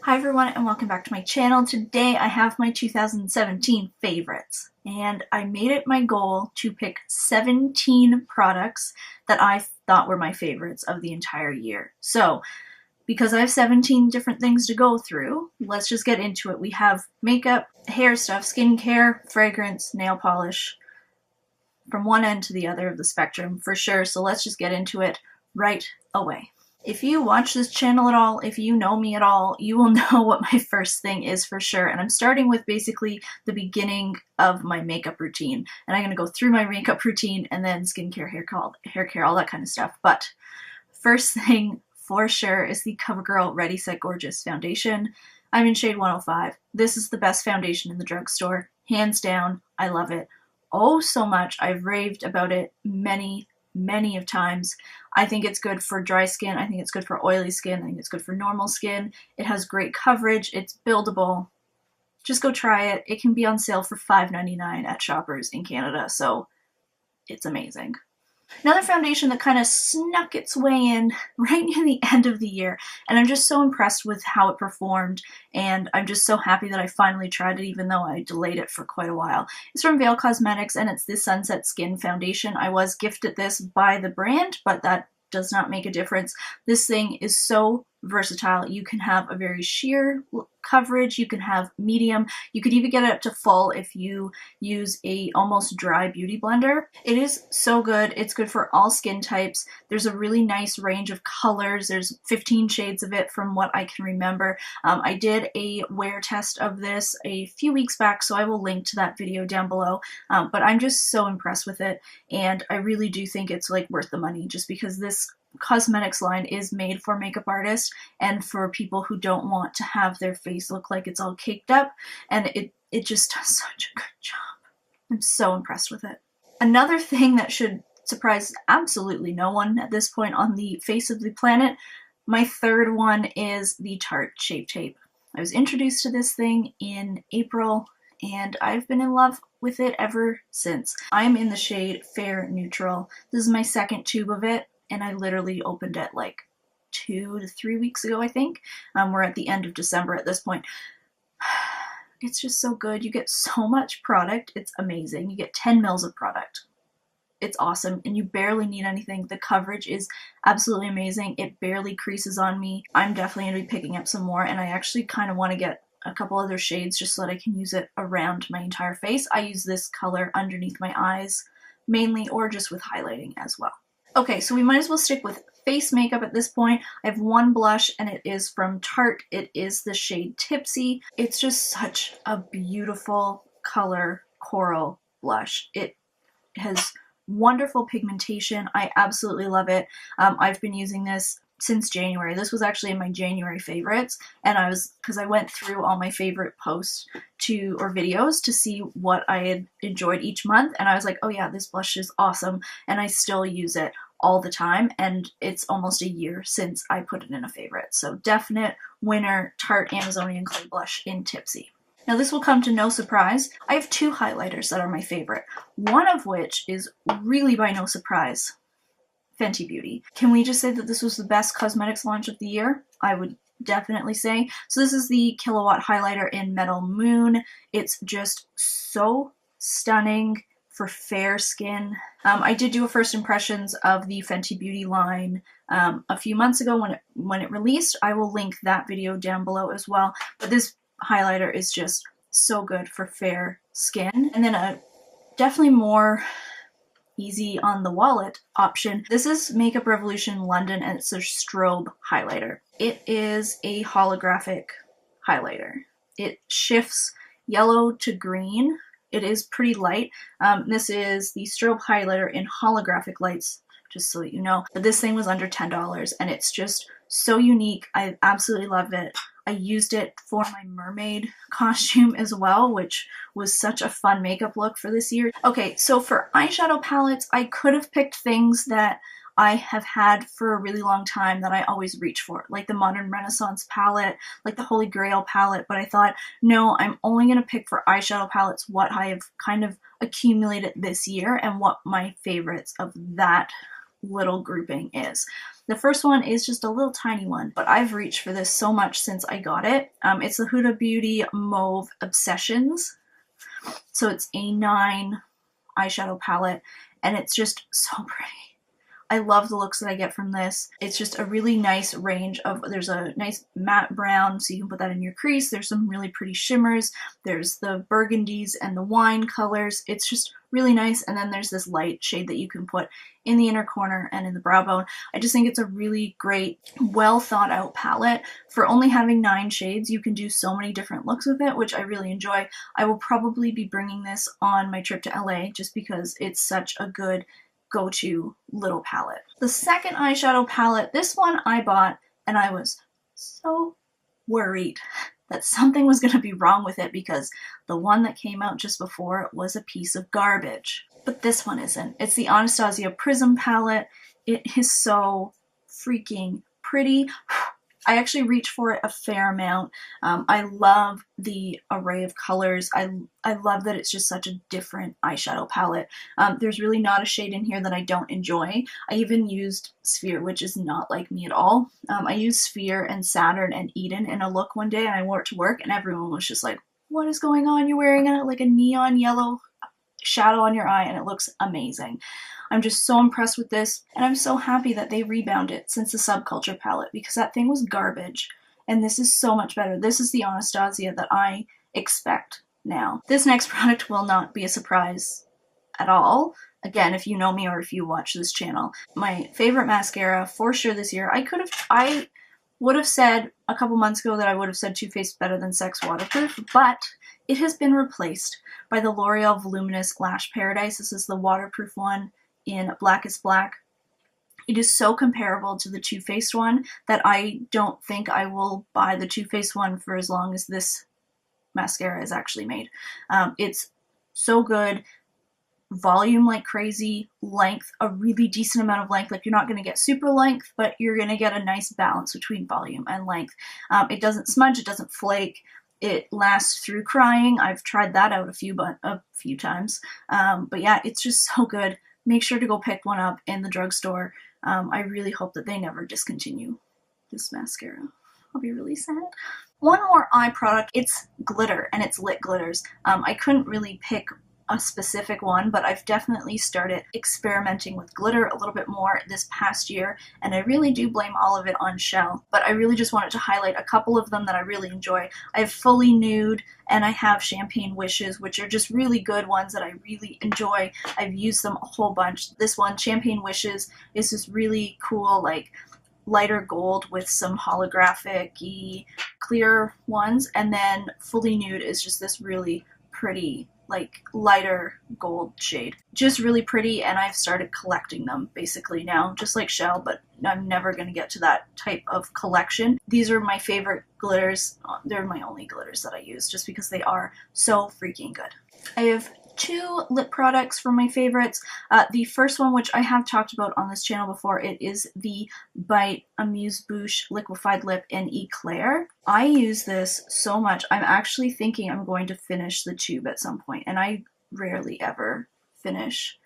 Hi everyone and welcome back to my channel. Today I have my 2017 favorites and I made it my goal to pick 17 products that I thought were my favorites of the entire year. So because I have 17 different things to go through, let's just get into it. We have makeup, hair stuff, skincare, fragrance, nail polish, from one end to the other of the spectrum for sure. So let's just get into it right away. If you watch this channel at all, if you know me at all, you will know what my first thing is for sure. And I'm starting with basically the beginning of my makeup routine. And I'm going to go through my makeup routine and then skincare, hair care, all that kind of stuff. But first thing for sure is the CoverGirl Ready Set Gorgeous foundation. I'm in shade 105. This is the best foundation in the drugstore. Hands down, I love it. Oh, so much. I've raved about it many of times. I think it's good for dry skin. I think it's good for oily skin. I think it's good for normal skin. It has great coverage. It's buildable. Just go try it. It can be on sale for $5.99 at Shoppers in Canada, so it's amazing. Another foundation that kind of snuck its way in right near the end of the year, and I'm just so impressed with how it performed, and I'm just so happy that I finally tried it even though I delayed it for quite a while. It's from Veil Cosmetics, and it's the Sunset Skin Foundation. I was gifted this by the brand, but that does not make a difference. This thing is so versatile. You can have a very sheer coverage, you can have medium, you could even get it up to full if you use a almost dry beauty blender. It is so good. It's good for all skin types. There's a really nice range of colors. There's 15 shades of it from what I can remember. I did a wear test of this a few weeks back, so I will link to that video down below. But I'm just so impressed with it, and I really do think it's like worth the money just because this cosmetics line is made for makeup artists and for people who don't want to have their face look like it's all caked up, and it just does such a good job. I'm so impressed with it. Another thing that should surprise absolutely no one at this point on the face of the planet, my third one is the Tarte Shape Tape. I was introduced to this thing in April and I've been in love with it ever since. I'm in the shade Fair Neutral. This is my second tube of it, and I literally opened it like 2 to 3 weeks ago, I think. We're at the end of December at this point. It's just so good. You get so much product. It's amazing. You get 10 mils of product. It's awesome, and you barely need anything. The coverage is absolutely amazing. It barely creases on me. I'm definitely going to be picking up some more, and I actually kind of want to get a couple other shades just so that I can use it around my entire face. I use this color underneath my eyes mainly, or just with highlighting as well. Okay, so we might as well stick with face makeup at this point. I have one blush, and it is from Tarte. It is the shade Tipsy. It's just such a beautiful color coral blush. It has wonderful pigmentation. I absolutely love it. I've been using this since January. This was actually in my January favorites, and because I went through all my favorite posts or videos to see what I had enjoyed each month, and I was like, oh yeah, this blush is awesome, and I still use it all the time, and it's almost a year since I put it in a favorite. So definite winner, Tarte Amazonian Clay Blush in Tipsy. Now this will come to no surprise. I have two highlighters that are my favorite, one of which is really by no surprise, Fenty Beauty. Can we just say that this was the best cosmetics launch of the year? I would definitely say. So this is the Killawatt highlighter in Metal Moon. It's just so stunning for fair skin. I did do a first impressions of the Fenty Beauty line a few months ago when it released. I will link that video down below as well. But this highlighter is just so good for fair skin. And then a definitely more easy on the wallet option. This is Makeup Revolution London, and it's a strobe highlighter. It is a holographic highlighter. It shifts yellow to green. It is pretty light. This is the strobe highlighter in holographic lights, just so that you know. But this thing was under $10, and it's just so unique. I absolutely love it. I used it for my mermaid costume as well, which was such a fun makeup look for this year. Okay, so for eyeshadow palettes, I could have picked things that I have had for a really long time that I always reach for, like the Modern Renaissance palette, like the Holy Grail palette, but I thought, no, I'm only going to pick for eyeshadow palettes what I have kind of accumulated this year and what my favorites of that little grouping is. The first one is just a little tiny one, but I've reached for this so much since I got it. It's the Huda Beauty Mauve Obsessions. So it's a 9 eyeshadow palette, and it's just so pretty. I love the looks that I get from this. It's just a really nice range of, there's a nice matte brown, so you can put that in your crease. There's some really pretty shimmers. There's the burgundies and the wine colors. It's just really nice. And then there's this light shade that you can put in the inner corner and in the brow bone. I just think it's a really great, well thought out palette. For only having 9 shades, you can do so many different looks with it, which I really enjoy. I will probably be bringing this on my trip to LA just because it's such a good go-to little palette. The second eyeshadow palette, this one I bought and I was so worried that something was going to be wrong with it because the one that came out just before was a piece of garbage. But this one isn't. It's the Anastasia Prism palette. It is so freaking pretty. I actually reach for it a fair amount. I love the array of colors. I love that it's just such a different eyeshadow palette. There's really not a shade in here that I don't enjoy. I even used Sphere, which is not like me at all. I used Sphere and Saturn and Eden in a look one day, and I wore it to work, and everyone was just like, what is going on? You're wearing like a neon yellow shadow on your eye, and it looks amazing. I'm just so impressed with this, and I'm so happy that they rebounded it since the Subculture palette, because that thing was garbage, and this is so much better. This is the Anastasia that I expect now. This next product will not be a surprise at all. Again, if you know me or if you watch this channel. My favorite mascara for sure this year. I would have said a couple months ago that I would have said Too Faced better than Sex Waterproof, but it has been replaced by the L'Oreal Voluminous Lash Paradise. This is the waterproof one in Blackest Black. It is so comparable to the Too Faced one that I don't think I will buy the Too Faced one for as long as this mascara is actually made. It's so good. Volume like crazy, length, a really decent amount of length. Like, you're not going to get super length, but you're going to get a nice balance between volume and length. It doesn't smudge, it doesn't flake. It lasts through crying. I've tried that out a few times. But yeah, it's just so good. Make sure to go pick one up in the drugstore. I really hope that they never discontinue this mascara. I'll be really sad. One more eye product. It's glitter, and it's lit glitters. I couldn't really pick a specific one, but I've definitely started experimenting with glitter a little bit more this past year, and I really do blame all of it on Shell, but I really just wanted to highlight a couple of them that I really enjoy. I have Fully Nude, and I have Champagne Wishes, which are just really good ones that I really enjoy. I've used them a whole bunch. This one, Champagne Wishes, is this really cool, like, lighter gold with some holographic-y clear ones, and then Fully Nude is just this really pretty, like, lighter gold shade. Just really pretty, and I've started collecting them basically now, just like Shell, but I'm never going to get to that type of collection. These are my favorite glitters. They're my only glitters that I use just because they are so freaking good. I have 2 lip products from my favorites. The first one, which I have talked about on this channel before, it is the Bite Amuse-Bouche Liquefied Lip in Eclair. I use this so much. I'm actually thinking I'm going to finish the tube at some point, and I rarely ever finish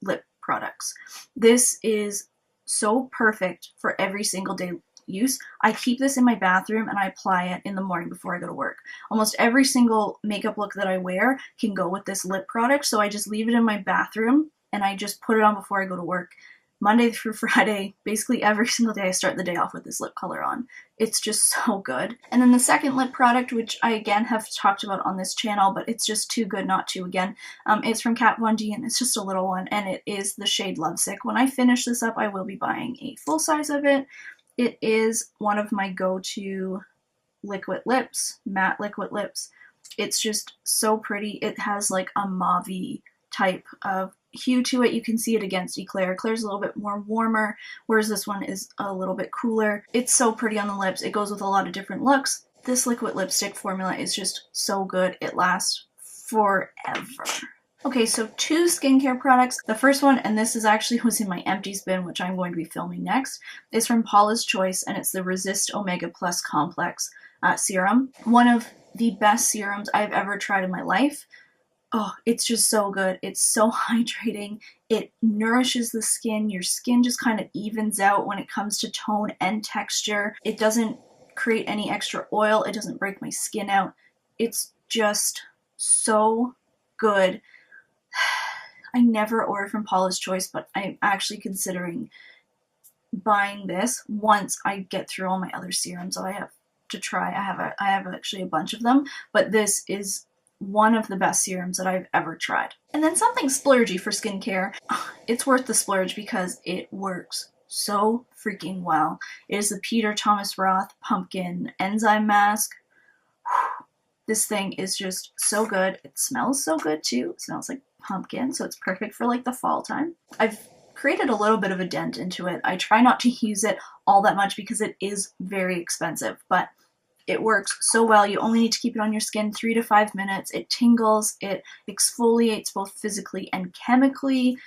lip products. This is so perfect for every single day use. I keep this in my bathroom and I apply it in the morning before I go to work. Almost every single makeup look that I wear can go with this lip product, so I just leave it in my bathroom and I just put it on before I go to work. Monday through Friday, basically every single day I start the day off with this lip color on. It's just so good. And then the second lip product, which I again have talked about on this channel, but it's just too good not to again, it's from Kat Von D, and it's just a little one, and it is the shade Lovesick. When I finish this up, I will be buying a full size of it. It is one of my go-to liquid lips, matte liquid lips. It's just so pretty. It has like a mauve-y type of hue to it. You can see it against Eclair. Eclair's a little bit more warmer, whereas this one is a little bit cooler. It's so pretty on the lips. It goes with a lot of different looks. This liquid lipstick formula is just so good. It lasts forever. Okay, so 2 skincare products. The first one, and this is actually was in my empties bin, which I'm going to be filming next, is from Paula's Choice, and it's the Resist Omega Plus Complex serum. One of the best serums I've ever tried in my life. Oh, it's just so good. It's so hydrating. It nourishes the skin. Your skin just kind of evens out when it comes to tone and texture. It doesn't create any extra oil. It doesn't break my skin out. It's just so good. I never order from Paula's Choice, but I'm actually considering buying this once I get through all my other serums that I have to try. I have actually a bunch of them, but this is one of the best serums that I've ever tried. And then something splurgy for skincare. It's worth the splurge because it works so freaking well. It is the Peter Thomas Roth Pumpkin Enzyme Mask. This thing is just so good. It smells so good too. It smells like pumpkin, so it's perfect for like the fall time. I've created a little bit of a dent into it. I try not to use it all that much because it is very expensive, but it works so well. You only need to keep it on your skin 3 to 5 minutes. It tingles, it exfoliates both physically and chemically.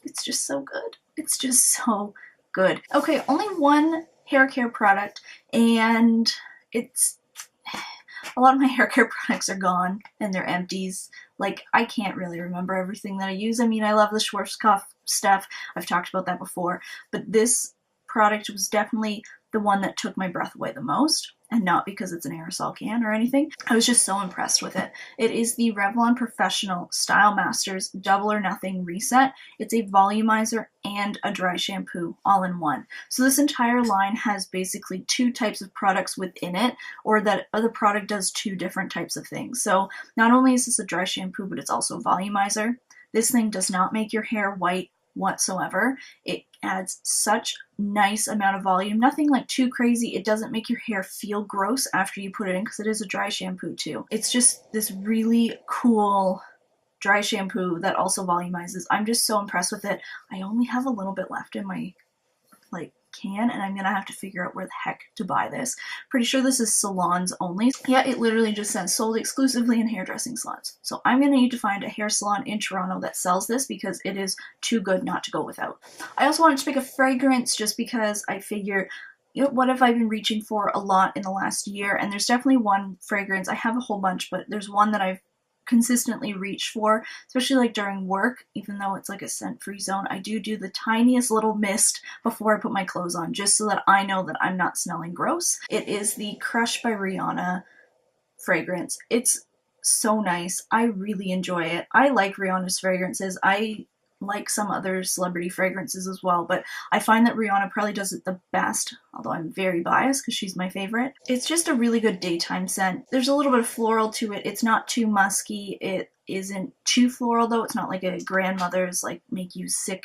It's just so good. It's just so good. Okay, only one hair care product, and it's a lot of my hair care products are gone and they're empties. Like, I can't really remember everything that I use. I mean, I love the Schwarzkopf stuff. I've talked about that before, but this product was definitely the one that took my breath away the most, and not because it's an aerosol can or anything. I was just so impressed with it. It is the Revlon Professional Style Masters Double or Nothing Reset. It's a volumizer and a dry shampoo all in one. So this entire line has basically 2 types of products within it, or that the product does 2 different types of things. So not only is this a dry shampoo, but it's also a volumizer. This thing does not make your hair white whatsoever. It adds such nice amount of volume, nothing like too crazy. It doesn't make your hair feel gross after you put it in because it is a dry shampoo too. It's just this really cool dry shampoo that also volumizes. I'm just so impressed with it. I only have a little bit left in my can, and I'm gonna have to figure out where the heck to buy this. Pretty sure this is salons only. Yeah, it literally just says sold exclusively in hairdressing salons. So I'm gonna need to find a hair salon in Toronto that sells this because it is too good not to go without. I also wanted to pick a fragrance just because I figure, you know, what have I been reaching for a lot in the last year? And there's definitely one fragrance. I have a whole bunch, but there's one that I've consistently reach for, especially like during work. Even though it's like a scent-free zone, I do the tiniest little mist before I put my clothes on, just so that I know that I'm not smelling gross. It is the Crush by Rihanna fragrance. It's so nice. I really enjoy it. I like Rihanna's fragrances. I like some other celebrity fragrances as well, but I find that Rihanna probably does it the best, although I'm very biased because she's my favorite. It's just a really good daytime scent. There's a little bit of floral to it. It's not too musky. It isn't too floral though. It's not like a grandmother's like make you sick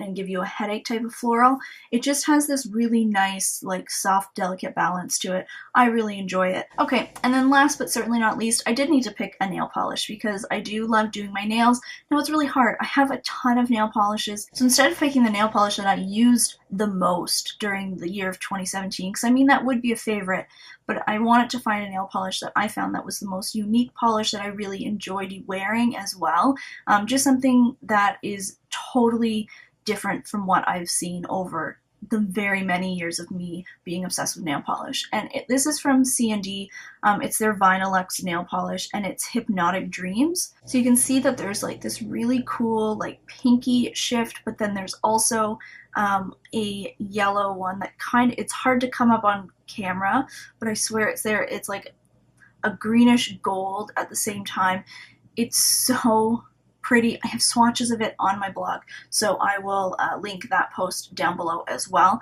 and give you a headache type of floral. It just has this really nice, like, soft, delicate balance to it. I really enjoy it. Okay, and then last but certainly not least, I did need to pick a nail polish because I do love doing my nails. Now, it's really hard. I have a ton of nail polishes, so instead of picking the nail polish that I used the most during the year of 2017, because I mean, that would be a favorite, but I wanted to find a nail polish that I found that was the most unique polish that I really enjoyed wearing as well. Just something that is totally different from what I've seen over the very many years of me being obsessed with nail polish. And this is from C&D. It's their Vinylux nail polish, and it's Hypnotic Dreams. So you can see that there's like this really cool like pinky shift, but then there's also a yellow one that it's hard to come up on camera, but I swear it's there. It's like a greenish gold at the same time. It's so pretty. I have swatches of it on my blog, so I will link that post down below as well.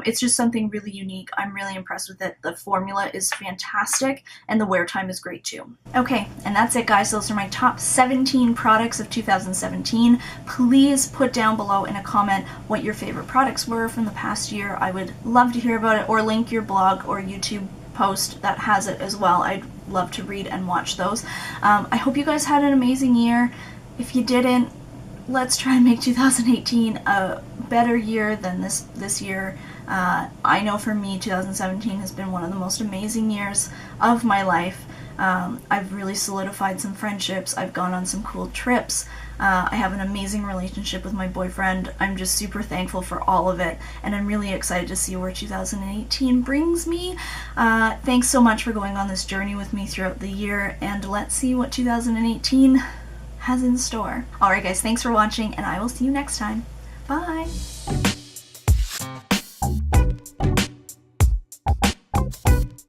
It's just something really unique. I'm really impressed with it. The formula is fantastic, and the wear time is great too. Okay, and that's it, guys. Those are my top 17 products of 2017. Please put down below in a comment what your favorite products were from the past year. I would love to hear about it, or link your blog or YouTube post that has it as well. I'd love to read and watch those. I hope you guys had an amazing year. If you didn't, let's try and make 2018 a better year than this year. I know for me, 2017 has been one of the most amazing years of my life. I've really solidified some friendships. I've gone on some cool trips. I have an amazing relationship with my boyfriend. I'm just super thankful for all of it, and I'm really excited to see where 2018 brings me. Thanks so much for going on this journey with me throughout the year, and let's see what 2018 has in store. Alright guys, thanks for watching, and I will see you next time. Bye!